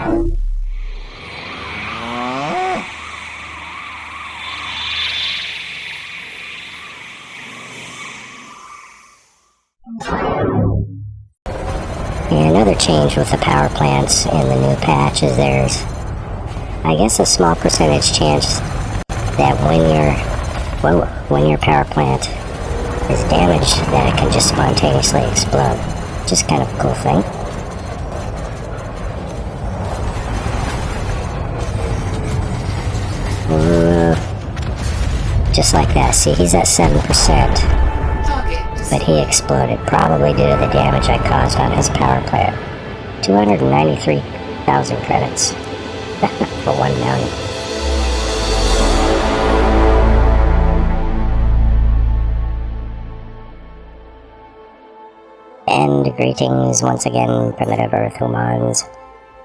And another change with the power plants in the new patch is there's, I guess, a small percentage chance that when your power plant is damaged, that it can just spontaneously explode. Just kind of a cool thing. Just like that. See, he's at 7%. But he exploded, probably due to the damage I caused on his power plant. 293,000 credits for one bounty. And greetings once again, Primitive Earth Hoomons.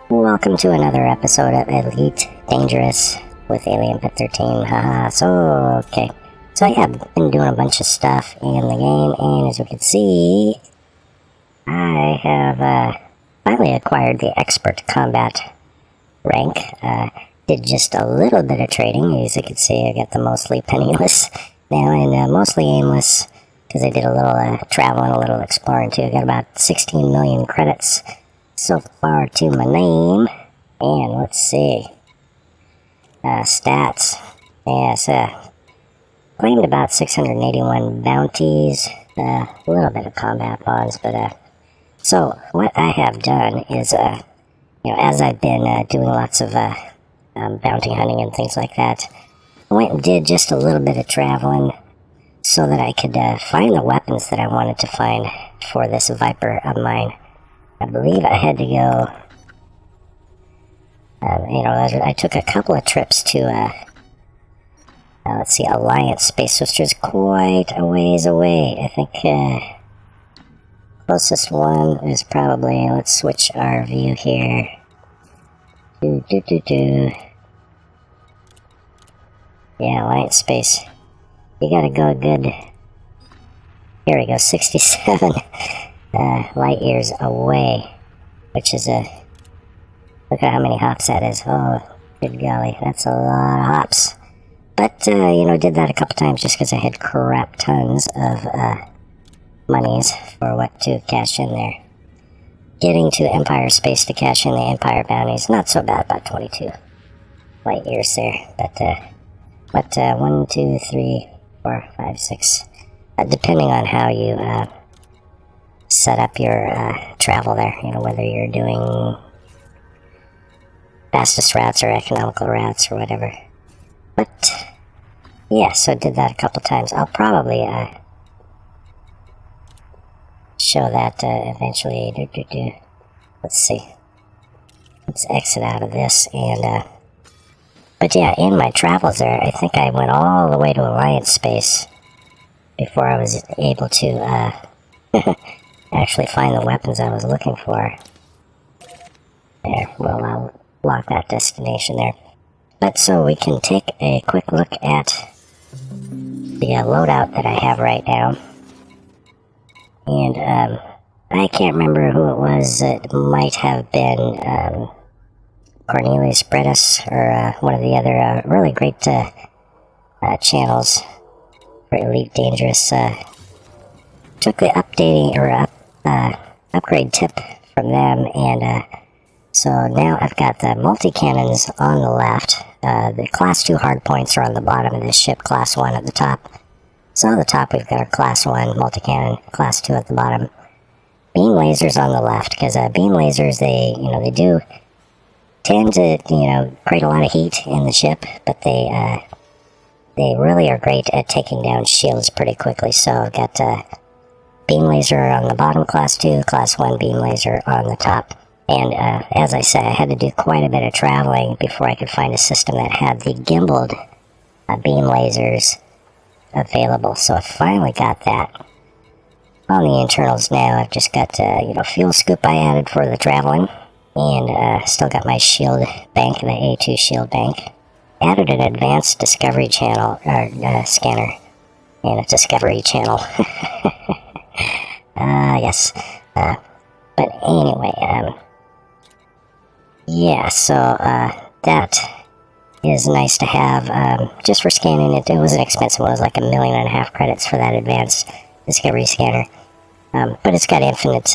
Welcome to another episode of Elite Dangerous with Alien Pit 13. Haha, okay. So yeah, I've been doing a bunch of stuff in the game, and as you can see, I have finally acquired the Expert Combat rank. Did just a little bit of trading. As you can see, I got the Mostly Penniless now, and Mostly Aimless, because I did a little traveling, a little exploring too. I got about 16 million credits so far to my name. And let's see. Stats. Yes, claimed about 681 bounties, a little bit of combat bonds, but, so what I have done is, as I've been, doing lots of, bounty hunting and things like that, I went and did just a little bit of traveling so that I could, find the weapons that I wanted to find for this Viper of mine. I believe I had to go, I took a couple of trips to, let's see, Alliance Space, which is quite a ways away. I think, closest one is probably, let's switch our view here. Yeah, Alliance Space. You gotta go a good, here we go, 67 light years away, which is look at how many hops that is. Oh, good golly, that's a lot of hops. But, did that a couple times just because I had crap tons of, monies for what to cash in there. Getting to Empire Space to cash in the Empire bounties, not so bad, about 22 light years there. But 1, 2, 3, 4, 5, 6, depending on how you, set up your, travel there, whether you're doing fastest routes or economical routes or whatever. But, yeah, so I did that a couple times. I'll probably, show that, eventually. Let's see. Let's exit out of this, and, but yeah, in my travels there, I think I went all the way to Alliance Space before I was able to, actually find the weapons I was looking for. There, well, I'll lock that destination there. But so we can take a quick look at the loadout that I have right now. And I can't remember who it was. It might have been Cornelius Bredis or one of the other really great channels for Elite Dangerous. Took the updating or upgrade tip from them, and so now I've got the multi-cannons on the left. The Class 2 hardpoints are on the bottom of this ship, Class 1 at the top. So on the top we've got our Class 1 multi-cannon, Class 2 at the bottom. Beam lasers on the left, because beam lasers, they do tend to, create a lot of heat in the ship, but they really are great at taking down shields pretty quickly. So I've got beam laser on the bottom, Class 2, Class 1 beam laser on the top. And as I said, I had to do quite a bit of traveling before I could find a system that had the gimbaled beam lasers available. So I finally got that. On the internals now, I've just got, fuel scoop I added for the traveling. And still got my shield bank, the A2 shield bank. Added an advanced discovery channel, or scanner. And a discovery channel. Yes. But anyway, yeah, so that is nice to have just for scanning. It was an expensive one. It was like 1.5 million credits for that advanced Discovery scanner. But it's got infinite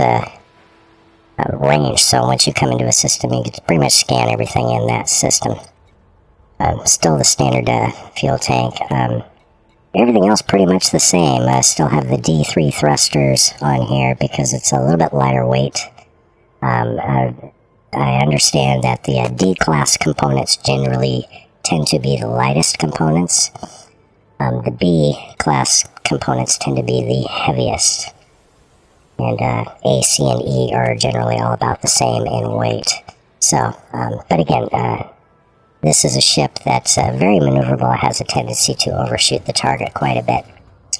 range, so once you come into a system, you can pretty much scan everything in that system. Still the standard fuel tank. Everything else pretty much the same. Still have the D3 thrusters on here because it's a little bit lighter weight. I understand that the D-class components generally tend to be the lightest components. The B-class components tend to be the heaviest. And A, C, and E are generally all about the same in weight. So, but again, this is a ship that's very maneuverable. It has a tendency to overshoot the target quite a bit.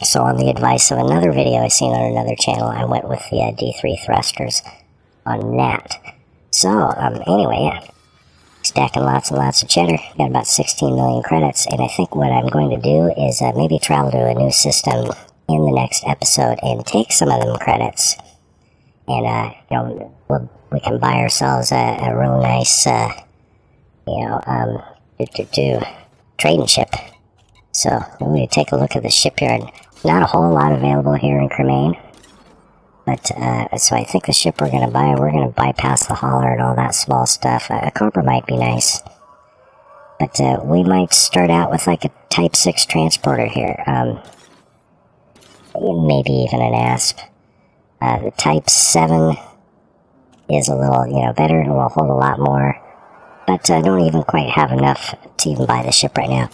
So on the advice of another video I seen on another channel, I went with the D3 thrusters on that. So, anyway, yeah. Stacking lots and lots of cheddar. Got about 16 million credits. And I think what I'm going to do is maybe travel to a new system in the next episode and take some of them credits. And, you know, we can buy ourselves a real nice, trading ship. So, let me take a look at the shipyard. Not a whole lot available here in Cremain. But, so I think the ship we're going to bypass the hauler and all that small stuff. A Cobra might be nice. But, we might start out with like a Type 6 transporter here. Maybe even an ASP. The Type 7 is a little, better. It will hold a lot more. But I don't even quite have enough to even buy the ship right now.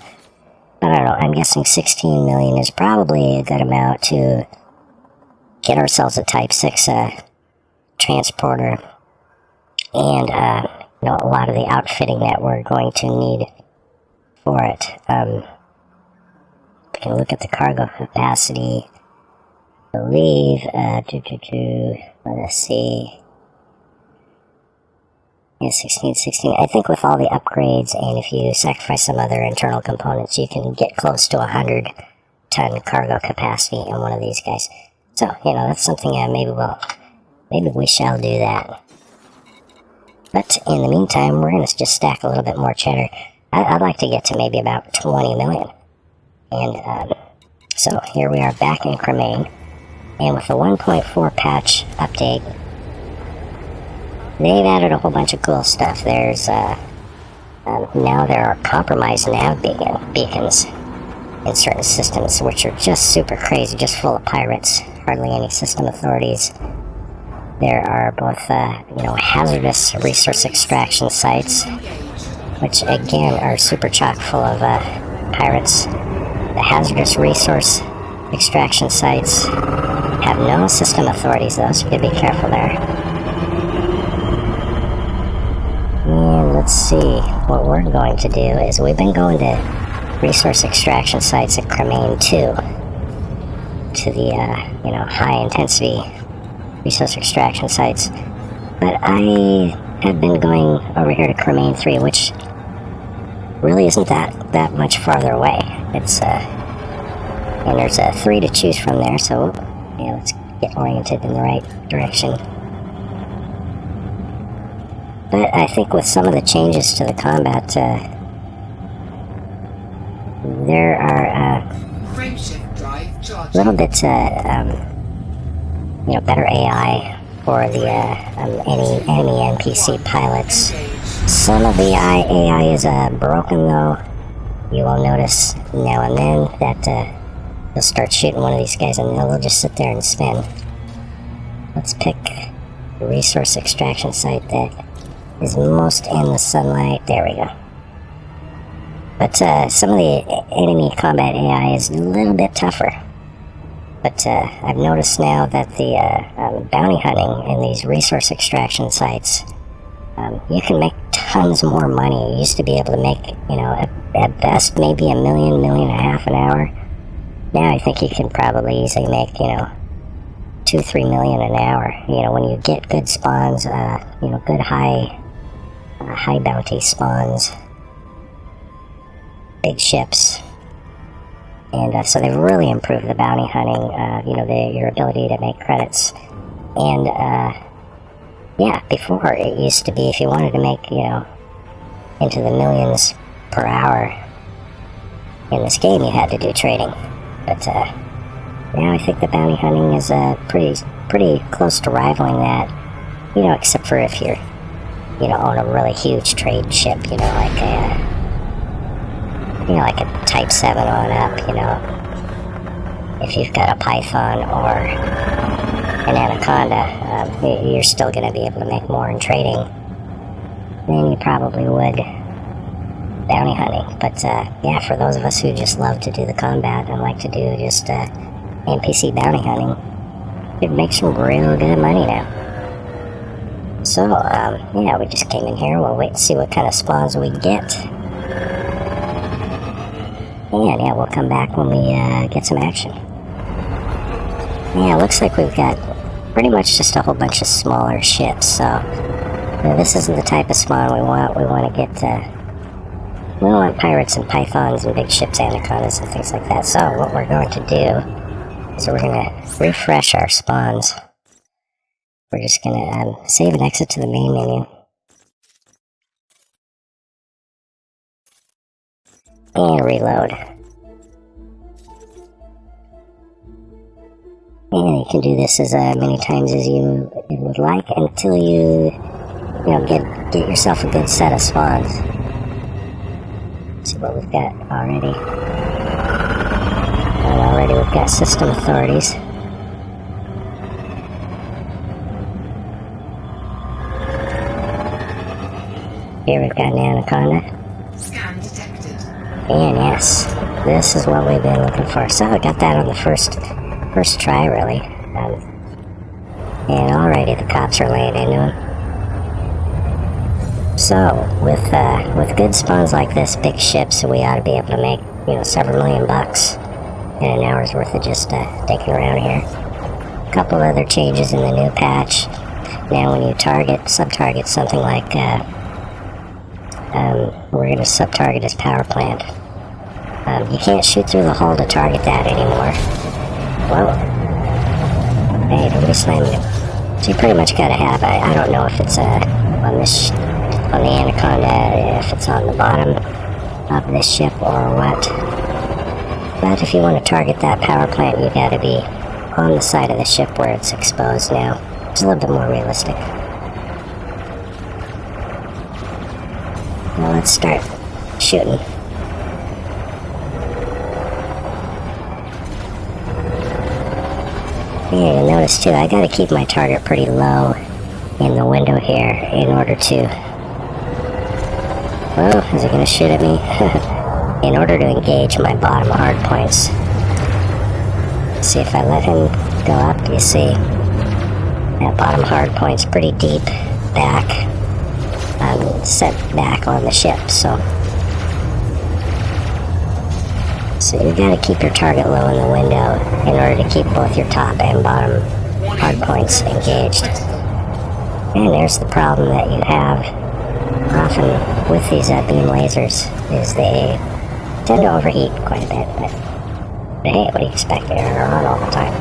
But I don't know. I'm guessing 16 million is probably a good amount to get ourselves a Type 6 transporter and a lot of the outfitting that we're going to need for it. We can look at the cargo capacity. I believe, let's see. Yeah, 16. I think with all the upgrades and if you sacrifice some other internal components, you can get close to 100-ton cargo capacity in one of these guys. So, that's something maybe we shall do that. But in the meantime, we're going to just stack a little bit more cheddar. I'd like to get to maybe about 20 million. And so here we are back in Cremain. And with the 1.4 patch update, they've added a whole bunch of cool stuff. There's, now there are compromised nav beacons in certain systems, which are just super crazy, just full of pirates. Hardly any system authorities. There are both, hazardous resource extraction sites, which again are super chock full of pirates. The hazardous resource extraction sites have no system authorities, though, so you gotta be careful there. And let's see, what we're going to do is we've been going to resource extraction sites at Cremain 2. To the, high intensity resource extraction sites. But I have been going over here to Cremain 3, which really isn't that much farther away. It's, and there's 3 to choose from there, so, let's get oriented in the right direction. But I think with some of the changes to the combat, there are, a little bit, better AI for the any enemy NPC pilots. Some of the AI is broken, though. You will notice now and then that you'll start shooting one of these guys and they'll just sit there and spin. Let's pick the resource extraction site that is most in the sunlight. There we go. But some of the enemy combat AI is a little bit tougher. But I've noticed now that the bounty hunting in these resource extraction sites, you can make tons more money. You used to be able to make, at best maybe $1 million, $1.5 million an hour. Now I think you can probably easily make, $2-3 million an hour. When you get good spawns, good high bounty spawns, big ships. And so they've really improved the bounty hunting, your ability to make credits. And yeah, before it used to be if you wanted to make, into the millions per hour in this game, you had to do trading. But now I think the bounty hunting is pretty close to rivaling that. Except for if you're, on a really huge trade ship, like a Type 7 on up, if you've got a Python or an Anaconda, you're still going to be able to make more in trading than you probably would bounty hunting. But yeah, for those of us who just love to do the combat and like to do just NPC bounty hunting, it makes some real good money now. So, yeah, we just came in here. We'll wait and see what kind of spawns we get. And, yeah, we'll come back when we get some action. Yeah, it looks like we've got pretty much just a whole bunch of smaller ships. So, this isn't the type of spawn we want. We want to get, we don't want pirates and pythons and big ships, anacondas and things like that. So, what we're going to do is we're going to refresh our spawns. We're just going to save and exit to the main menu. And reload. And you can do this as many times as you would like until you get yourself a good set of spawns. Let's see what we've got already. And already we've got system authorities. Here we've got an anaconda. Scan detected. And yes, this is what we've been looking for. So I got that on the first try, really. And already the cops are laying into him. So with good spawns like this, big ships, we ought to be able to make several million bucks in an hour's worth of just digging around here. A couple other changes in the new patch. Now when you sub-target something like we're going to sub-target his power plant. You can't shoot through the hull to target that anymore. Whoa. Hey, nobody slammed him. So you pretty much got to have, I don't know if it's on the Anaconda, if it's on the bottom of this ship or what. But if you want to target that power plant, you got to be on the side of the ship where it's exposed now. It's a little bit more realistic. Now let's start shooting. Yeah, you'll notice too, I gotta keep my target pretty low in the window here in order to... Well, is he gonna shoot at me? In order to engage my bottom hard points. See, if I let him go up, you see that bottom hard point's pretty deep back. Set back on the ship, so you gotta keep your target low in the window in order to keep both your top and bottom hard points engaged. And there's the problem that you have often with these beam lasers, is they tend to overheat quite a bit, but hey, what do you expect? They're on all the time.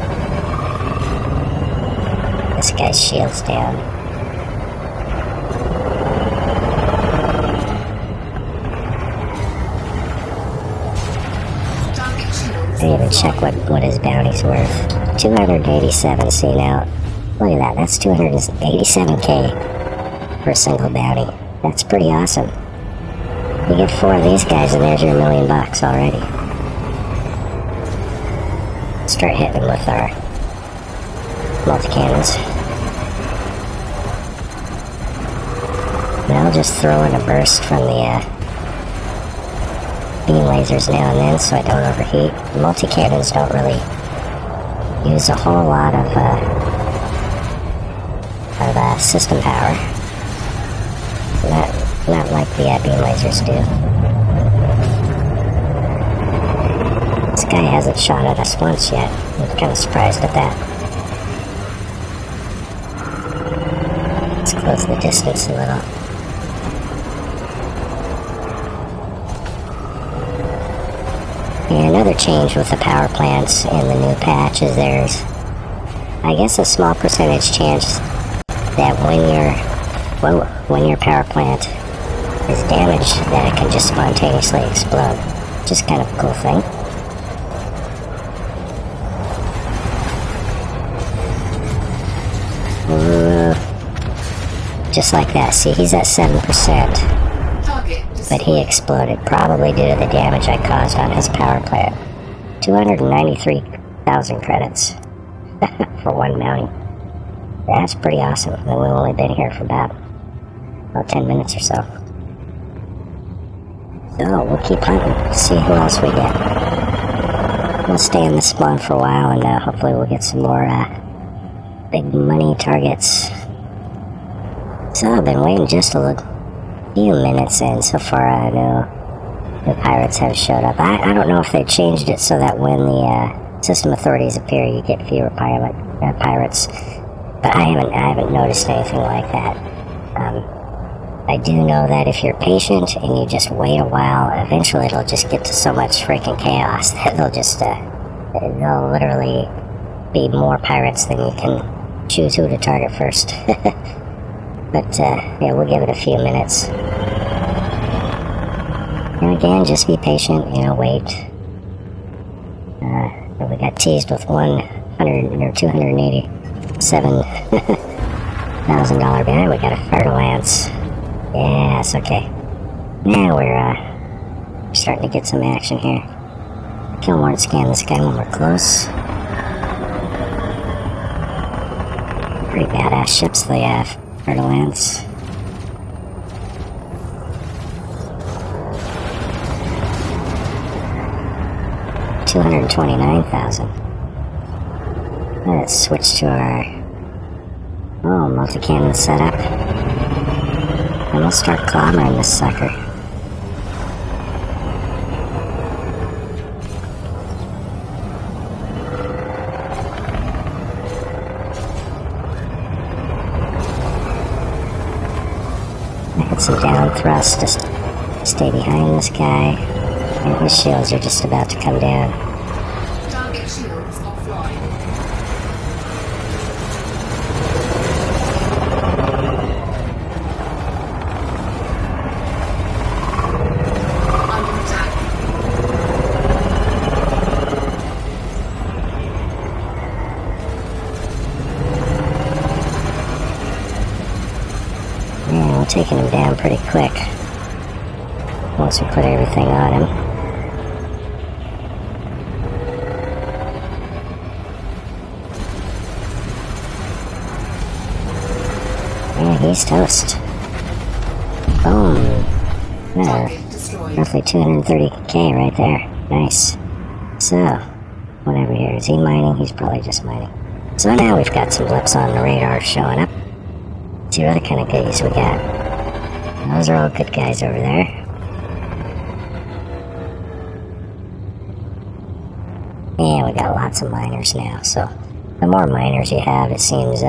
This guy's shield's down. I didn't even check what his bounty's worth. 287, see now. Look at that, that's 287k for a single bounty. That's pretty awesome. You get 4 of these guys and there's your $1 million already. Start hitting them with our multi-cannons. And I'll just throw in a burst from the beam lasers now and then so I don't overheat. Multi-cannons don't really use a whole lot of system power. Not like the beam lasers do. This guy hasn't shot at us once yet. I'm kind of surprised at that. Let's close the distance a little. And another change with the power plants in the new patch is there's, I guess, a small percentage chance that when your power plant is damaged, that it can just spontaneously explode. Just kind of a cool thing. Just like that. See, he's at 7%, but he exploded, probably due to the damage I caused on his power plant. 293,000 credits for one mounting. That's pretty awesome. And we've only been here for about 10 minutes or so. So we'll keep hunting, see who else we get. We'll stay in this spawn for a while, and hopefully we'll get some more big money targets. So I've been waiting just a few minutes, and so far I know the pirates have showed up. I don't know if they changed it so that when the system authorities appear, you get fewer pirates. But I haven't noticed anything like that. I do know that if you're patient and you just wait a while, eventually it'll just get to so much freaking chaos that they'll literally be more pirates than you can choose who to target first. But yeah, we'll give it a few minutes. And again, just be patient, wait. We got teased with $287,000 band. We got a Fertilance. Yes, okay. Now we're starting to get some action here. Kill more and scan this guy when we're close. Pretty badass ships they have. Fertilance. $229,000. Let's switch to our multi-cannon setup. And we'll start clobbering this sucker. Some down thrust to stay behind this guy, and his shields are just about to come down. Target shields offline. Under attack. Yeah, we're taking him down pretty quick once we put everything on him. Yeah, he's toast. Boom. Roughly 230k right there. Nice. So, whatever here. Is he mining? He's probably just mining. So now we've got some blips on the radar showing up. See what kind of goodies we got. Those are all good guys over there. And we got lots of miners now, so the more miners you have, it seems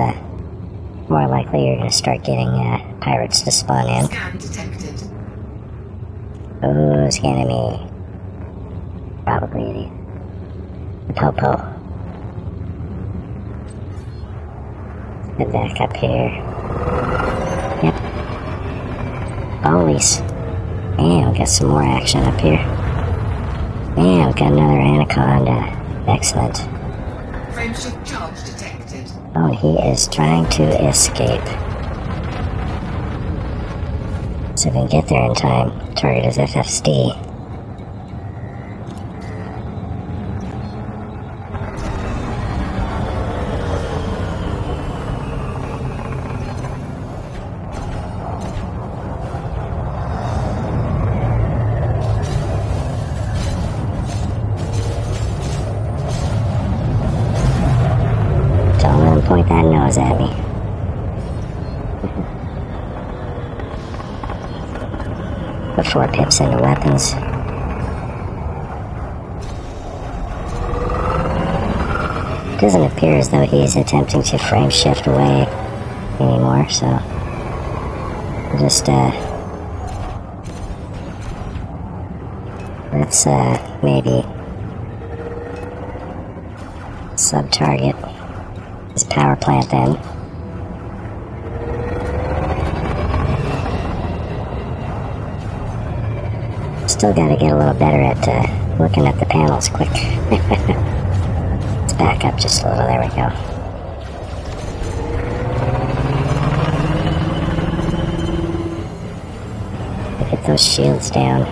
more likely you're going to start getting pirates to spawn in. Scan detected. Oh, scanning me. Probably the Popo. Get back up here. Yep. Always. And we got some more action up here. And we got another Anaconda. Excellent. Frameshift charge detected. Oh, and he is trying to escape. So if we can get there in time, target is FFSD. Point that nose at me. Put 4 pips into weapons. It doesn't appear as though he's attempting to frame shift away anymore, so we'll just let's maybe sub-target his power plant then. Still gotta get a little better at looking at the panels quick. Let's back up just a little. There we go. Get those shields down.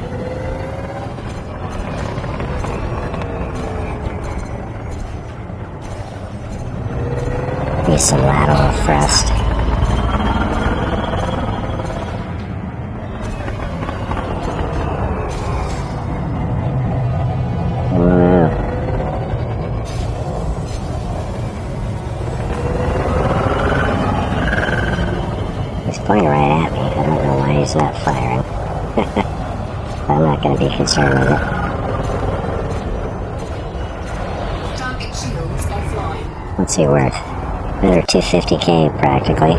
Use some lateral thrust. Whoa. He's pointing right at me. I don't know why he's not firing. I'm not going to be concerned with it. Target shields offline. What's he worth? Another 250k practically.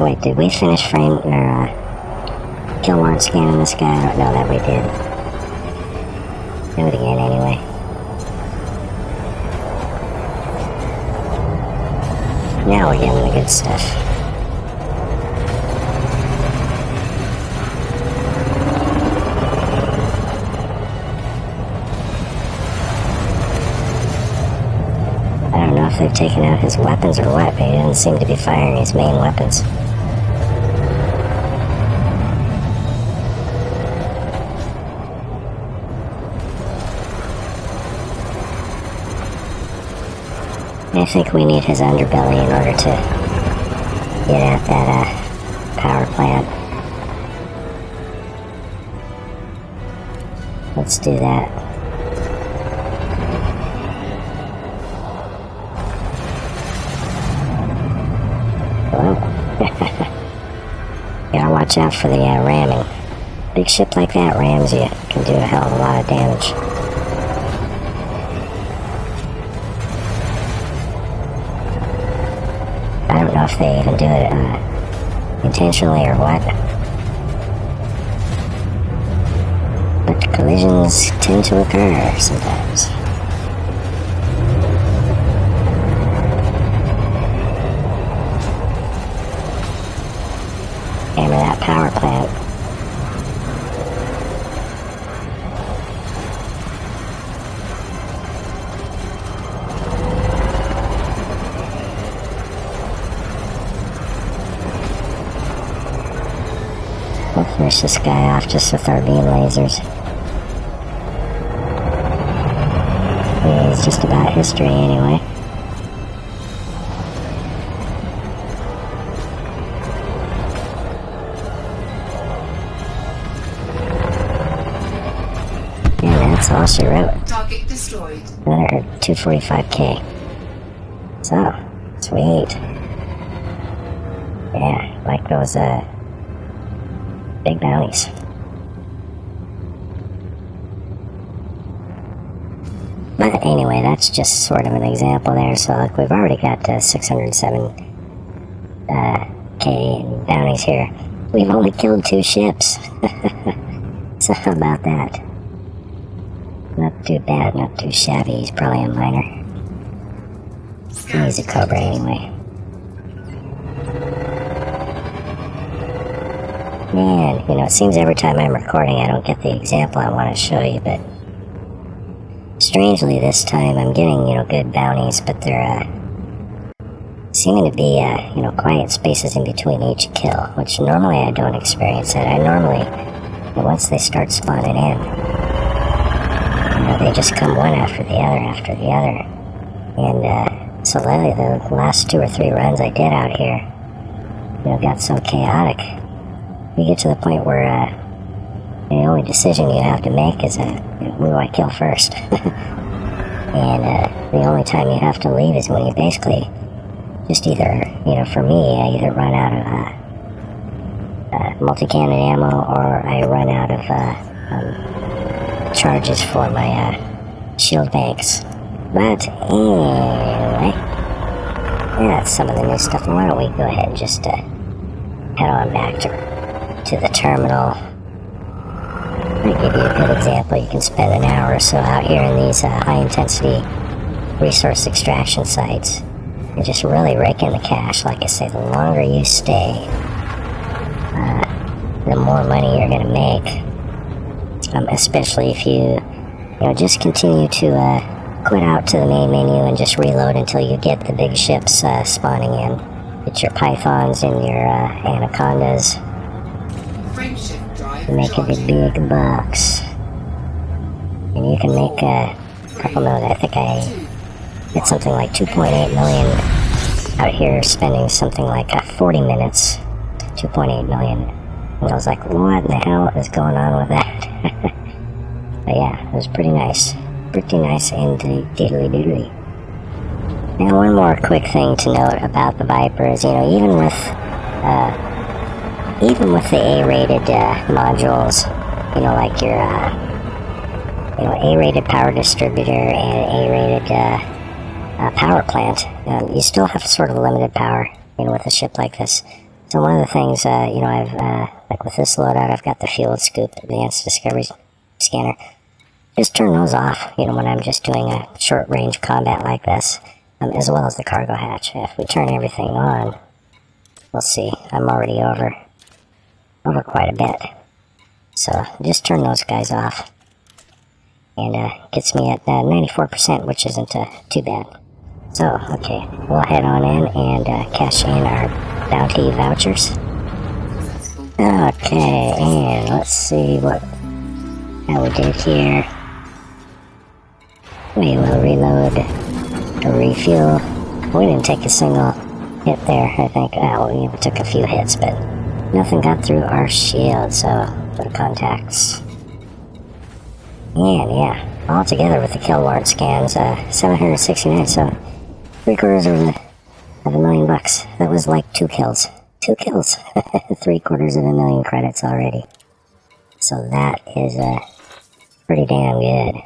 Wait, did we finish frame or kill warrant scanning this guy? I don't know that we did. Do it again anyway. Now we're getting the good stuff. I don't know if they've taken out his weapons or what, but he doesn't seem to be firing his main weapons. I think we need his underbelly in order to get at that power plant. Let's do that. Hello? Gotta watch out for the ramming. Big ship like that rams you. Can do a hell of a lot of damage. I don't know if they even do it intentionally or what. But collisions tend to occur sometimes. Hammer that power plant. We'll finish this guy off just with our beam lasers. Yeah, it's just about history anyway. Yeah, that's all she wrote. Target destroyed. Another 245k. So, sweet. Yeah, like those, big bounties. But anyway, that's just sort of an example there. So look, we've already got 607k in bounties here. We've only killed 2 ships. So how about that? Not too bad, not too shabby. He's probably a miner. He's a Cobra anyway. Man, you know, it seems every time I'm recording I don't get the example I want to show you, but strangely this time I'm getting, you know, good bounties, but they're seeming to be, you know, quiet spaces in between each kill, which normally I don't experience that. I normally, you know, once they start spawning in, you know, they just come one after the other, and so lately the last 2 or 3 runs I did out here, you know, got so chaotic. You get to the point where the only decision you have to make is, you know, who do I kill first? And the only time you have to leave is when you basically just either, you know, for me, I either run out of multi-cannon ammo or I run out of charges for my shield banks. But anyway, that's some of the new stuff. Why don't we go ahead and just head on back to the terminal. I'll give you a good example. You can spend an hour or so out here in these high-intensity resource extraction sites. and just really rake in the cash. Like I say, the longer you stay, the more money you're going to make. Especially if you just continue to quit out to the main menu and just reload until you get the big ships spawning in. Get your pythons and your anacondas. Frameshift drive Making the charging. big bucks. And you can make a couple million. I think I did something like 2.8 million out here, spending something like 40 minutes. 2.8 million. And I was like, what in the hell is going on with that? But yeah, it was pretty nice. Pretty nice and diddly doodly. Now, one more quick thing to note about the Viper is, even with the A-rated modules, like your A-rated power distributor and A-rated power plant, you still have sort of limited power, with a ship like this. So one of the things, I've like with this loadout, I've got the field scoop, advanced discovery scanner. Just turn those off, when I'm just doing a short-range combat like this, as well as the cargo hatch. If we turn everything on, we'll see. I'm already over quite a bit. So just turn those guys off, and gets me at 94%, which isn't too bad. So, okay, we'll head on in and cash in our bounty vouchers. Okay, and let's see how we did here. We will reload, refuel. We didn't take a single hit there, I think. We took a few hits, but nothing got through our shield, so for the contacts. And yeah, all together with the kill warrant scans, 769, so $750,000. That was like 2 kills. 2 kills. $750,000 credits already. So that is pretty damn good.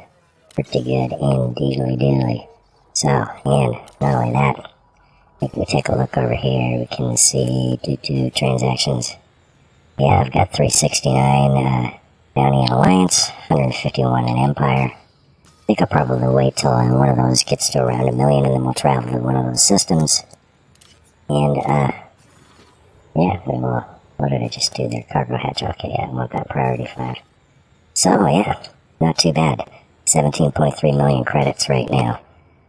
Pretty good indeedly. So, and not only that, if we take a look over here, we can see transactions. Yeah, I've got 369 Bounty and Alliance, 151 in Empire. I think I'll probably wait till one of those gets to around 1 million, and then we'll travel to one of those systems. And, yeah, we will. What did I just do there? Cargo hatch. Okay, yeah, I want that priority 5. So, yeah, not too bad. 17.3 million credits right now.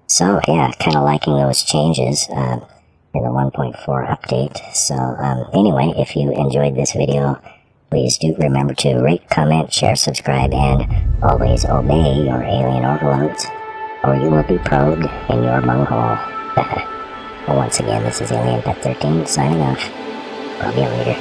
So, yeah, kind of liking those changes in the 1.4 update. So, anyway, if you enjoyed this video, please do remember to rate, comment, share, subscribe, and always obey your alien overlords, or you will be probed in your bunghole. Well, once again, this is Alien Pet 13 signing off. I'll be later.